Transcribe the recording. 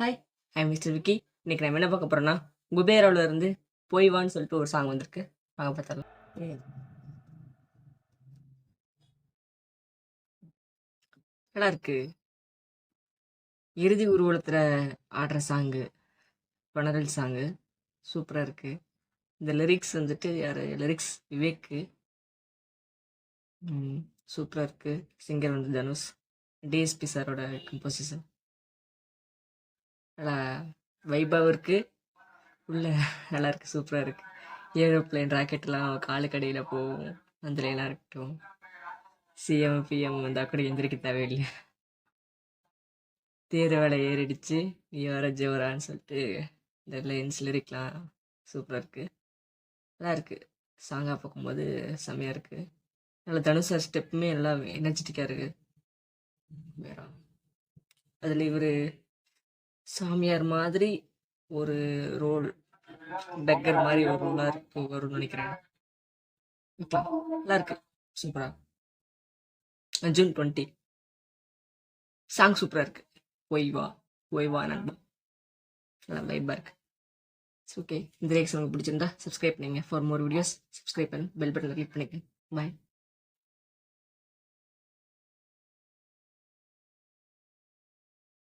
Hi, ஐ mister Vicky. இன்னைக்கு நம்ம என்ன பார்க்க போறோம்னா, குபேராவில் இருந்து போய் வான்னு சொல்லிட்டு ஒரு சாங் வந்திருக்கு. வாங்க பார்த்துடலாம். நல்லா இருக்கு. இறுதி ஊர்வலத்தில் ஆடுற சாங்கு, பனரல் சாங்கு சூப்பராக இருக்கு. இந்த லிரிக்ஸ் வந்துட்டு யார் லிரிக்ஸ் விவேக்கு. சூப்பராக இருக்கு. சிங்கர் வந்து தனுஷ். டிஎஸ்பி சாரோட கம்போசிஷன். நல்லா வைபாவும் இருக்கு. உள்ள நல்லா இருக்கு, சூப்பராக இருக்கு. ஏரோப்ளேன் ராக்கெட்லாம் காலுக்கு அடியில் போகும். அந்த லைனாக இருக்கட்டும். சிஎம் பிஎம் வந்தால் கூட எந்திரிக்க தேவையில்லை. தேர் வேலை ஏறிடுச்சு, நீ வர ஜோரான்னு சொல்லிட்டு இந்த லைன்ஸ் லிரிக்லாம் சூப்பராக இருக்குது. நல்லா இருக்குது. சாங்காக பார்க்கும்போது செம்மையாக இருக்குது. நல்லா தனுஷார் ஸ்டெப்புமே எல்லாம் எனர்ஜெட்டிக்காக இருக்குது. வேற அதில் இவர் சாமியார் மாதிரி ஒரு ரோல், பெக்கர் மாதிரி ஒரு ரோலாக வரும்னு நினைக்கிறேன். நல்லா இருக்கு, சூப்பராக. ஜூன் 20 சாங் சூப்பராக இருக்கு. போய் வா நண்பா, நல்லா வைப்பாக இருக்கு. ஓகே, இந்த ரியாக்ஷன் உங்களுக்கு பிடிச்சிருந்தா சப்ஸ்கிரைப் பண்ணுங்க. ஃபார் மோர் வீடியோஸ் சப்ஸ்கிரைப் பண்ணி பெல் பட்டனை கிளிக் பண்ணிக்கங்க. பாய்.